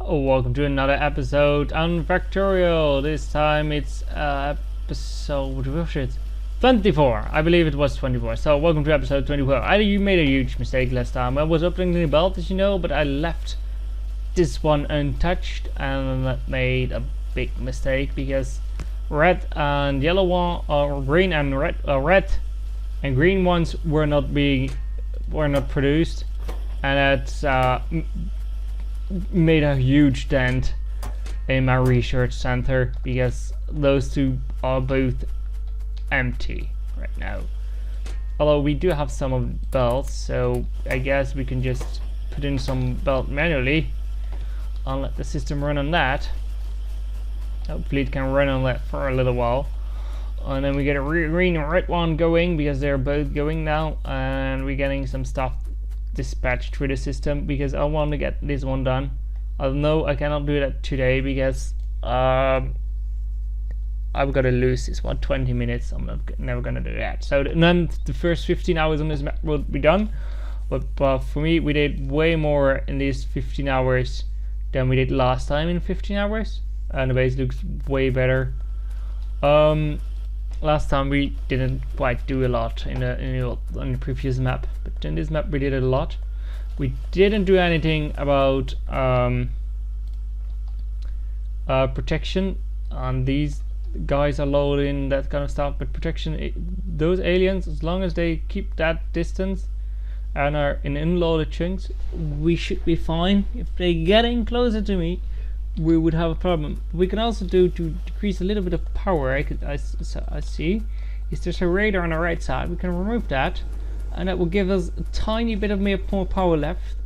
Hello, welcome to another episode on Factorio. This time it's episode 24. I believe it was 24. So welcome to episode 24. You made a huge mistake last time. I was opening the belt, as you know, but I left this one untouched and that made a big mistake because red and yellow one, or green and red and green ones were not produced, and that's made a huge dent in my research center because those two are both empty right now. Although we do have some of the belts, so I guess we can just put in some belt manually and let the system run on that. Hopefully it can run on that for a little while, and then we get a green and red one going because they're both going now, and we're getting some stuff dispatched through the system because I want to get this one done. I know I cannot do that today because I've got to lose this one 20 minutes. I'm never gonna do that. So then the first 15 hours on this map will be done, but for me we did way more in these 15 hours than we did last time in 15 hours, and the base looks way better. Last time we didn't quite do a lot on the previous map, but in this map we did a lot. We didn't do anything about protection, and these guys are loading that kind of stuff, but protection, those aliens, as long as they keep that distance and are in unloaded chunks, we should be fine. If they getting closer to me, we would have a problem. We can also do to decrease a little bit of power. I see is there's a radar on the right side. We can remove that, and that will give us a tiny bit of more power left.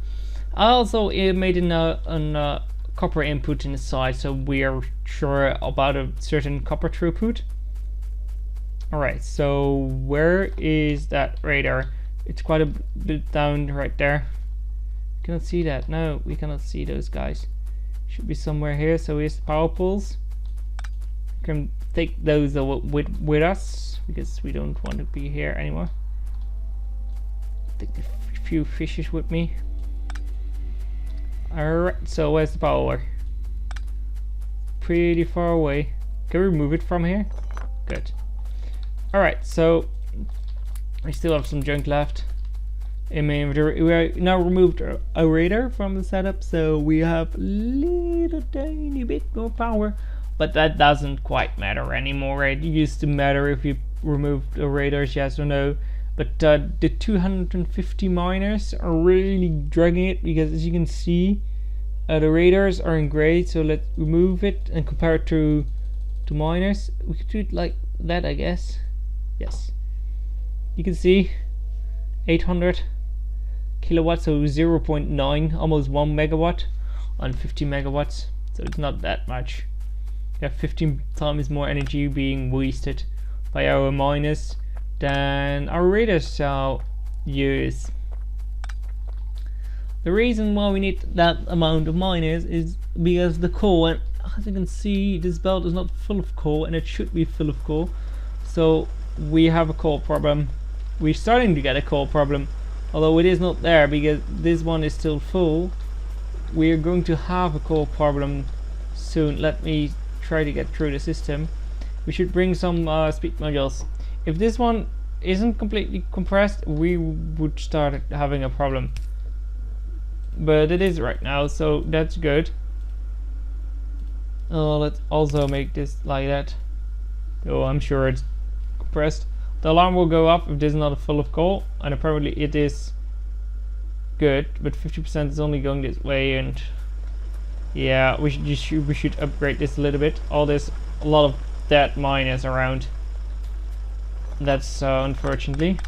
I also made a copper input in the side, so we are sure about a certain copper throughput. Alright, so where is that radar? It's quite a bit down right there. Cannot see that. No, we cannot see those guys. Should be somewhere here. So here's the power poles. We can take those with us because we don't want to be here anymore. Take a few fishes with me. Alright, so where's the power? Pretty far away. Can we remove it from here? Good. Alright, so I still have some junk left in my inventory. We now removed a radar from the setup, so we have a little tiny bit more power, but that doesn't quite matter anymore. It used to matter if you removed the radars, yes or no, but the 250 miners are really dragging it because, as you can see, the radars are in gray. So let's remove it and compare it to miners. We could do it like that, I guess. Yes, you can see 800 kilowatts, so 0.9, almost 1 megawatt on 50 megawatts, so it's not that much. We have 15 times more energy being wasted by our miners than our radars shall use. The reason why we need that amount of miners is because the core, and as you can see, this belt is not full of core, and it should be full of core, so we have a core problem. We're starting to get a core problem, although it is not there because this one is still full. We're going to have a core problem soon. Let me try to get through the system. We should bring some speed modules. If this one isn't completely compressed, we would start having a problem, but it is right now, so that's good. Let's also make this like that. Oh, I'm sure it's compressed. The alarm will go off if this is not full of coal, and apparently it is good, but 50% is only going this way, and yeah, we should upgrade this a little bit. There's a lot of dead miners around. That's unfortunately.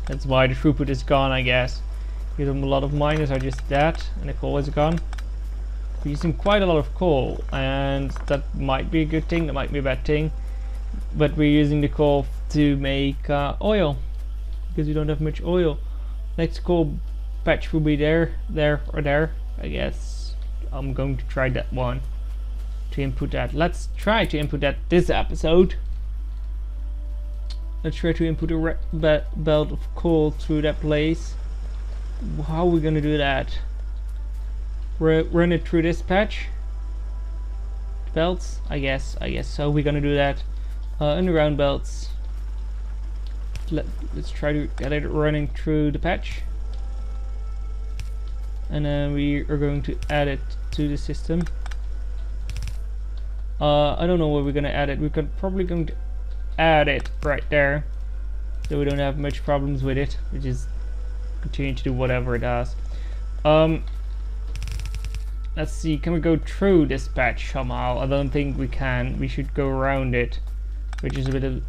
That's why the throughput is gone, I guess. Because a lot of miners are just dead, and the coal is gone. We're using quite a lot of coal, and that might be a good thing, that might be a bad thing. But we're using the coal to make oil because we don't have much oil. Next coal patch will be there, or there, I guess. I'm going to try that one to input that. Let's try to input that this episode. Let's try to input a belt of coal through that place. How are we gonna do that? run it through this patch. Belts, I guess so. We're gonna do that. Underground belts. Let's try to get it running through the patch, and then we are going to add it to the system. I don't know where we're gonna add it. We're probably going to add it right there, so we don't have much problems with it. We just continue to do whatever it does. Let's see, can we go through this patch somehow? I don't think we can. We should go around it, which is a bit of,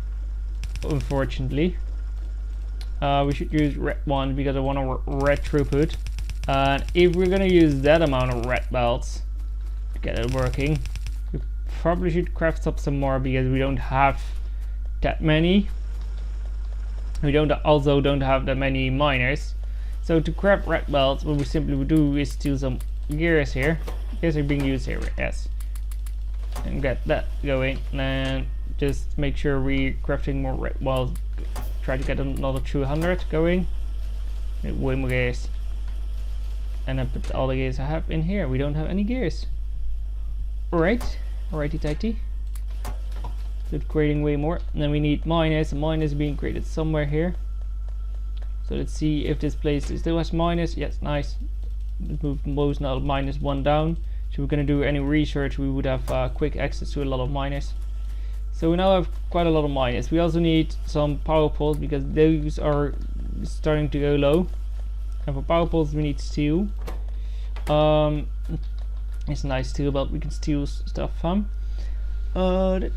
unfortunately. We should use red one because I want a red throughput. And if we're gonna use that amount of red belts to get it working, we probably should craft up some more because we don't have that many. We also don't have that many miners. So to craft red belts, what we simply would do is steal some gears here. Gears are being used here, yes. And get that going. And just make sure we're crafting more red belts. Try to get another 200 going. Way more gears. And then put all the gears I have in here. We don't have any gears. Alright. Alrighty tighty. So creating way more. And then we need miners. Miners being created somewhere here. So let's see if this place still has miners. Yes, nice. Let's move most now -1 down. So we're gonna do any research, we would have quick access to a lot of miners. So we now have quite a lot of miners. We also need some power poles because those are starting to go low. And for power poles we need steel. It's nice steel belt we can steal stuff from. We're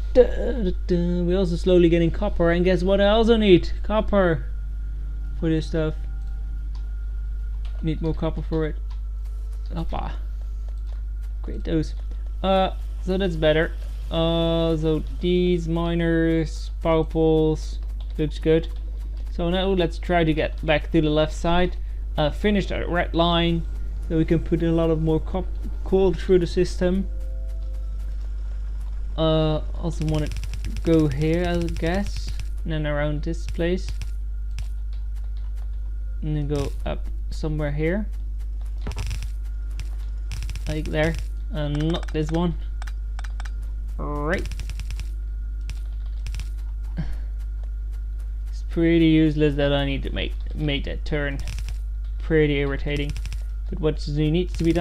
also slowly getting copper, and guess what I also need? Copper for this stuff. Need more copper for it. Hoppa. Great those. So that's better. So these miners, power poles, looks good. So now let's try to get back to the left side. Finish that red line, so we can put a lot of more coal through the system. Also want to go here, I guess, and then around this place, and then go up somewhere here, like there, and not this one. Right. It's pretty useless that I need to make that turn. Pretty irritating. But what needs to be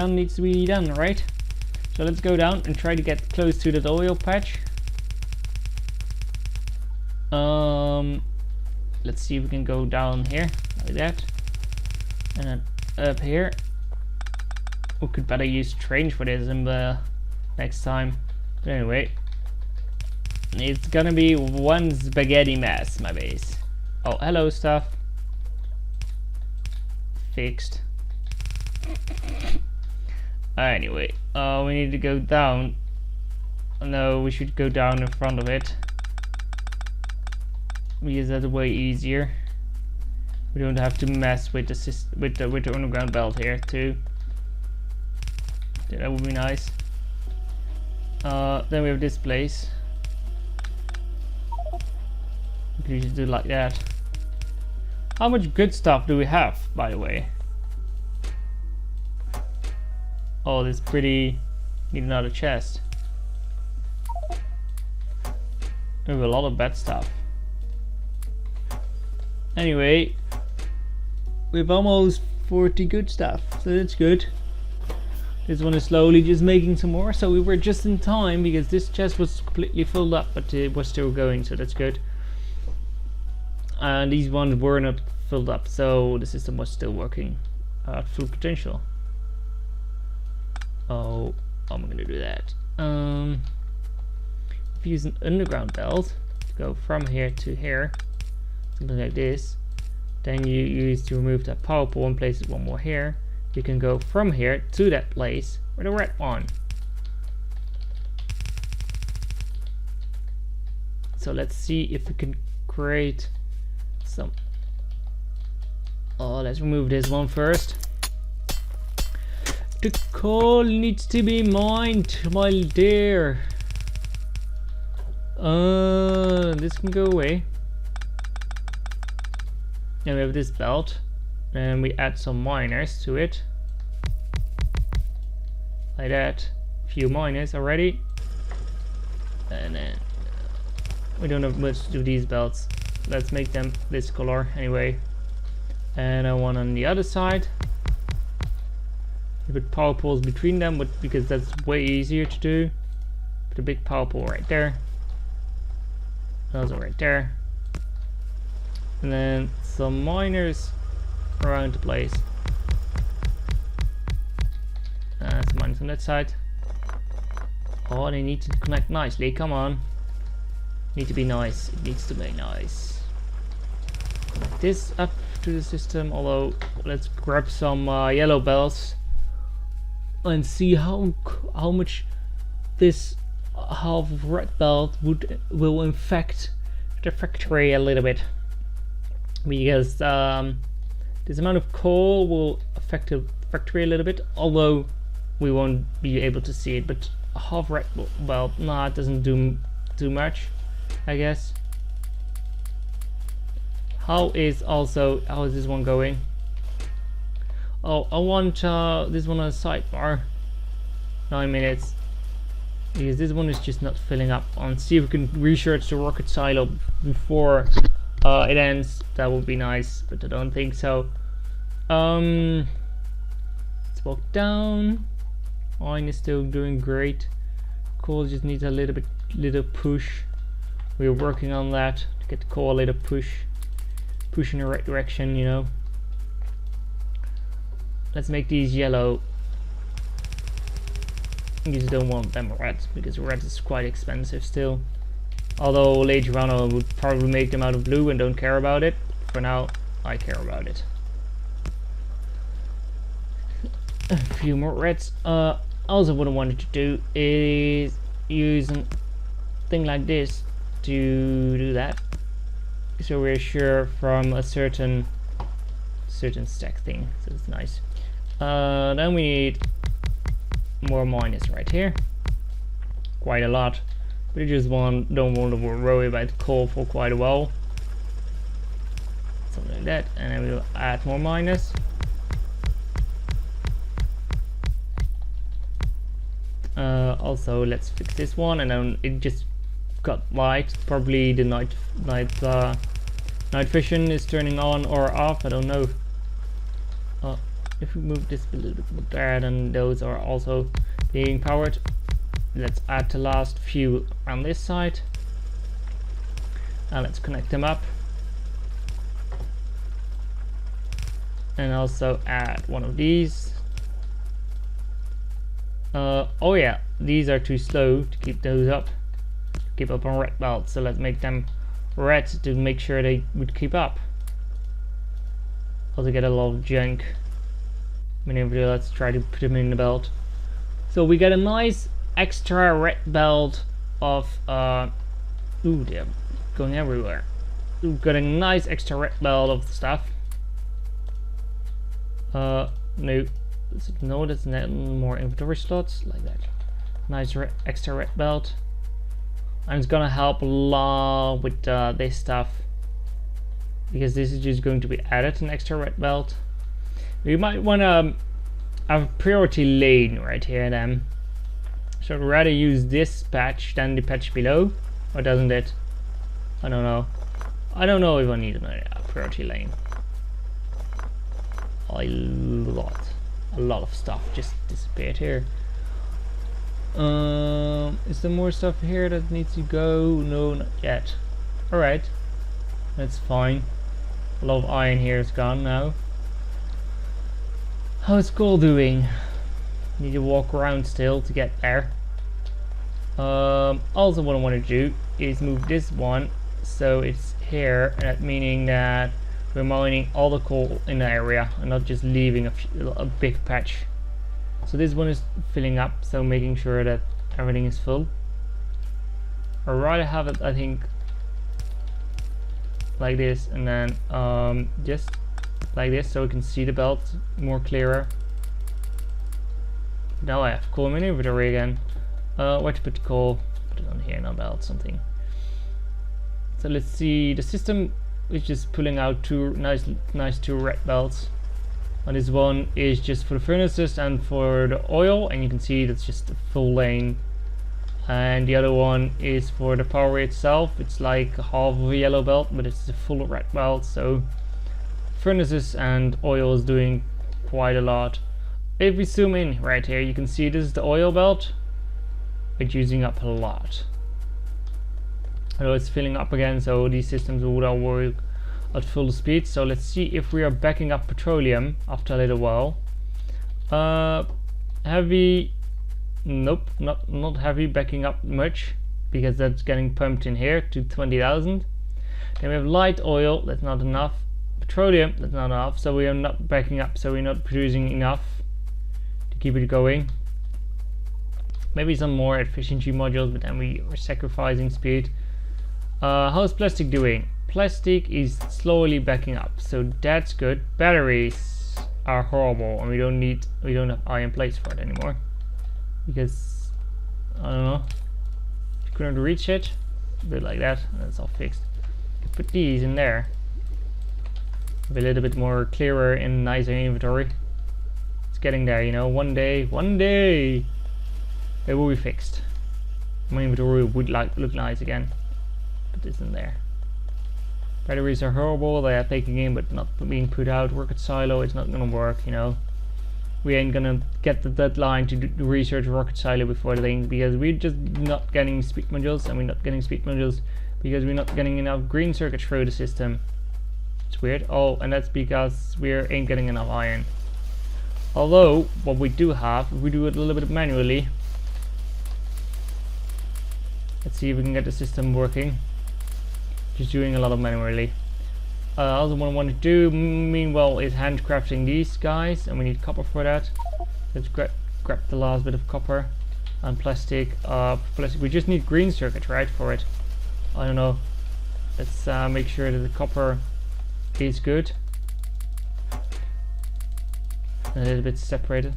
done, right? So let's go down and try to get close to that oil patch. Let's see if we can go down here like that, and then up here. We could better use trains for this in the next time. But anyway, it's gonna be one spaghetti mess, my base. Oh, hello stuff. Fixed. Anyway, we need to go down. No, we should go down in front of it, because that's way easier. We don't have to mess with the underground belt here too. Yeah, that would be nice. Then we have this place. We should do like that. How much good stuff do we have, by the way? Oh, this pretty. Need another chest. We have a lot of bad stuff. Anyway, we have almost 40 good stuff, so that's good. This one is slowly just making some more, so we were just in time because this chest was completely filled up, but it was still going, so that's good. And these ones were not filled up, so the system was still working at full potential. Oh, how am I gonna do that? If you use an underground belt to go from here to here, something like this, then you use to remove that power pole and place it one more here. You can go from here to that place with a red one. So let's see if we can create some. Oh, let's remove this one first. The coal needs to be mined, my dear. This can go away. Now we have this belt, and we add some miners to it. like that. Few miners already, and then we don't have much to do these belts. Let's make them this color anyway. And I want on the other side. You put power poles between them, but because that's way easier to do. Put a big power pole right there. Also right there. And then some miners around the place. Some miners on that side. Oh, they need to connect nicely. Come on. Need to be nice. It needs to be nice. Connect this up to the system. Although, let's grab some yellow belts and see how much this half of red belt will infect the factory a little bit, because this amount of coal will affect the factory a little bit, although we won't be able to see it. But half red belt, nah, it doesn't do too much, I guess. How is this one going? Oh, I want this one on the sidebar. 9 minutes. Because this one is just not filling up. And see if we can research the rocket silo before it ends. That would be nice, but I don't think so. Let's walk down. Mine is still doing great. Coal just needs a little push. We're working on that to get the coal a little push in the right direction, you know. Let's make these yellow. You just don't want them red, because red is quite expensive still. Although later on I would probably make them out of blue and don't care about it. For now, I care about it. A few more reds. Also what I wanted to do is use a thing like this to do that. So we're sure from a certain stack thing. So it's nice. Then we need more miners right here. Quite a lot. We just don't want to worry about coal for quite a while. Something like that. And then we'll add more miners. Also, let's fix this one. And then it just got light. Probably the night vision is turning on or off. I don't know. If we move this a little bit more there, then those are also being powered. Let's add the last few on this side. And let's connect them up. And also add one of these. Oh yeah, these are too slow to keep those up. Keep up on red belt, so let's make them red to make sure they would keep up. Also get a lot of junk. Let's try to put them in the belt. So we get a nice extra red belt of ooh, they're going everywhere. We've got a nice extra red belt of stuff. No, that's not more inventory slots like that. Nice extra red belt, and it's gonna help a lot with this stuff, because this is just going to be added an extra red belt. We might want to have a priority lane right here then. So I'd rather use this patch than the patch below, or doesn't it? I don't know. I don't know if I need a priority lane. A lot of stuff just disappeared here. Is there more stuff here that needs to go? No, not yet. Alright, that's fine. A lot of iron here is gone now. How's coal doing? Need to walk around still to get there. Also what I want to do is move this one so it's here, and that meaning that we're mining all the coal in the area and not just leaving a big patch. So this one is filling up, so making sure that everything is full. I'd rather have it, I think, like this, and then just like this, so we can see the belt more clearer. Now I have coal in my inventory again. Where to put coal? Put it on here, not belt, something. So let's see, the system is just pulling out two nice two red belts. And this one is just for the furnaces and for the oil, and you can see that's just a full lane. And the other one is for the power itself. It's like half of a yellow belt, but it's a full red belt. So furnaces and oil is doing quite a lot. If we zoom in right here, you can see this is the oil belt. It's using up a lot. Although it's filling up again, so these systems will all work at full speed. So let's see if we are backing up petroleum after a little while. Heavy, nope, not heavy backing up much, because that's getting pumped in here to 20,000. Then we have light oil, that's not enough. Petroleum, that's not enough, so we are not backing up, so we're not producing enough to keep it going. Maybe some more efficiency modules, but then we are sacrificing speed. How's plastic doing? Plastic is slowly backing up, so that's good. Batteries are horrible, and we don't have iron plates for it anymore, because I don't know, couldn't reach it. A bit like that, and that's all fixed. Put these in there, a little bit more clearer and nicer inventory. It's getting there, you know. One day it will be fixed. My inventory would look nice again. Put this in there. Batteries are horrible, they are taking in but not being put out. Rocket silo, it's not gonna work, you know. We ain't gonna get the deadline to do research rocket silo before the thing, because we're just not getting speed modules, and we're not getting speed modules because we're not getting enough green circuits through the system. It's weird. Oh, and that's because we ain't getting enough iron. Although, what we do have, if we do it a little bit manually, let's see if we can get the system working. Just doing a lot of manually. Also, what I want to do meanwhile is handcrafting these guys, and we need copper for that. Let's grab the last bit of copper and plastic. Plastic. We just need green circuits, right, for it. I don't know. Let's make sure that the copper is good. A little bit separated.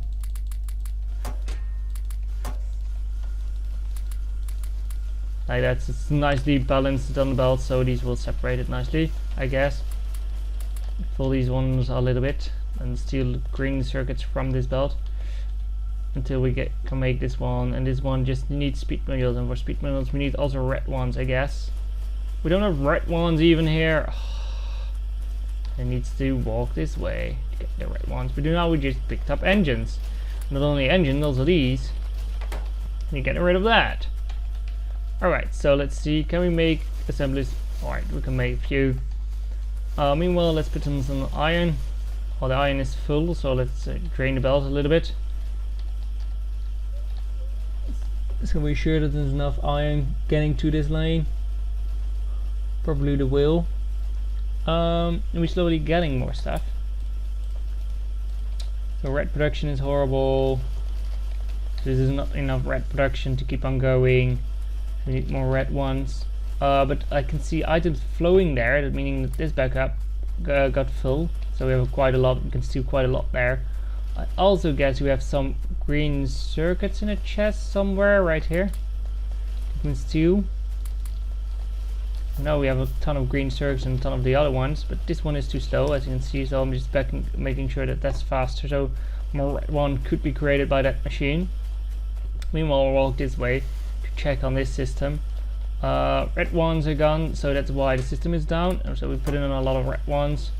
Like that, it's nicely balanced on the belt, so these will separate it nicely, I guess. Fill these ones a little bit and steal green circuits from this belt until we can make this one, and this one just needs speed modules, and for speed modules we need also red ones, I guess. We don't have red ones even here. It needs to walk this way to get the red ones. But now we just picked up engines. Not only engines, also these. We're getting rid of that. Alright, so let's see, can we make assemblies? Alright, we can make a few. Meanwhile, let's put in some iron. Oh, the iron is full, so let's drain the belt a little bit. So we're sure that there's enough iron getting to this lane. Probably the will. And we're slowly getting more stuff. So red production is horrible. This is not enough red production to keep on going. We need more red ones. But I can see items flowing there, that meaning that this backup got full. So we have quite a lot, we can steal quite a lot there. I also guess we have some green circuits in a chest somewhere right here. We can steal. Now we have a ton of green circuits and a ton of the other ones, but this one is too slow, as you can see, so I'm just making sure that that's faster, so more red one could be created by that machine. Meanwhile, we'll walk this way to check on this system. Red ones are gone, so that's why the system is down, and so we put in a lot of red ones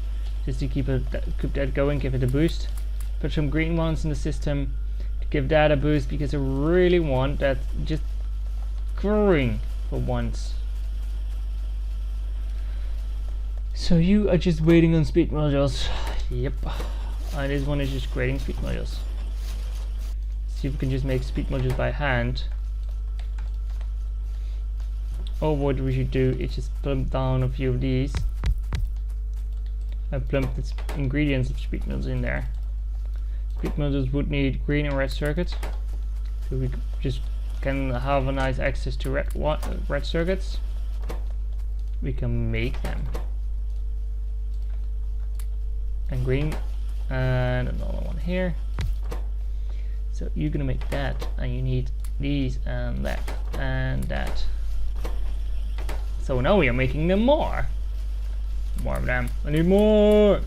just to keep that going, give it a boost. Put some green ones in the system to give that a boost, because I really want that just growing for once. So you are just waiting on speed modules. Yep. And this one is just creating speed modules. See if we can just make speed modules by hand. Or what we should do is just plump down a few of these and plump the ingredients of speed modules in there. Speed modules would need green and red circuits, so we just can have a nice access to red circuits. We can make them. And green, and another one here. So you're gonna make that, and you need these and that and that. So now we are making them more of them. I need more.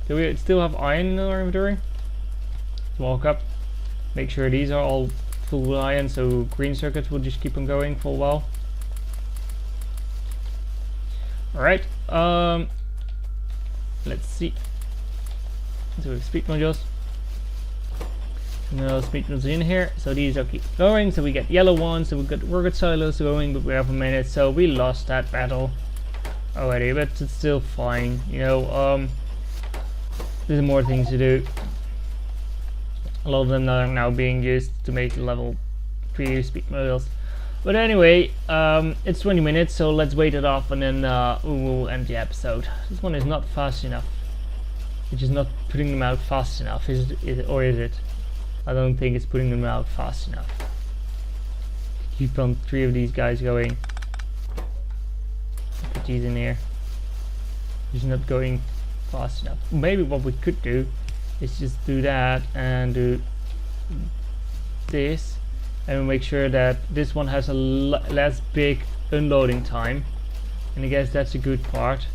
Do we still have iron in our inventory? Let's walk up. Make sure these are all full with iron, so green circuits will just keep on going for a while. Alright, let's see. So we have speed modules. No speed modules in here, so these are keep going. So we get yellow ones, so we got rocket silos going, but we have a minute, so we lost that battle already, but it's still fine. You know, there's more things to do. A lot of them are now being used to make level 3 speed modules. But anyway, it's 20 minutes, so let's wait it off and then we will end the episode. This one is not fast enough. It's just not putting them out fast enough, or is it? I don't think it's putting them out fast enough. Keep on 3 of these guys going. Put these in here. It's not going fast enough. Maybe what we could do is just do that and do this. And we'll make sure that this one has a less big unloading time, and I guess that's a good part.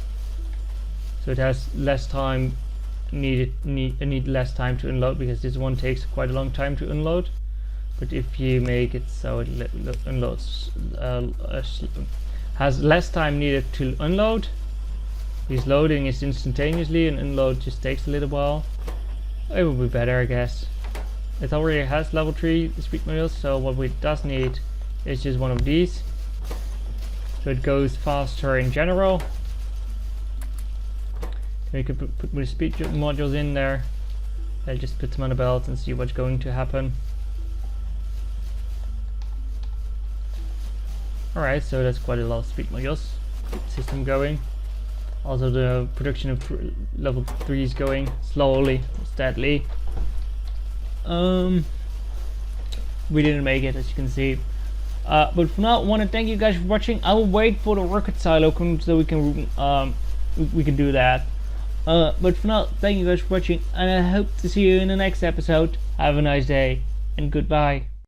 So it has less time need less time to unload, because this one takes quite a long time to unload. But if you make it so it unloads has less time needed to unload, because loading is instantaneously and unload just takes a little while, it will be better, I guess. It already has level 3 speed modules, so what we does need is just one of these, so it goes faster in general. We could put more speed modules in there. I'll just put them on the belt and see what's going to happen. Alright, so that's quite a lot of speed modules. Keep the system going. Also the production of level 3 is going slowly, steadily. We didn't make it, as you can see, but for now I want to thank you guys for watching. I will wait for the rocket silo so we can do that, but for now, thank you guys for watching, and I hope to see you in the next episode. Have a nice day and goodbye.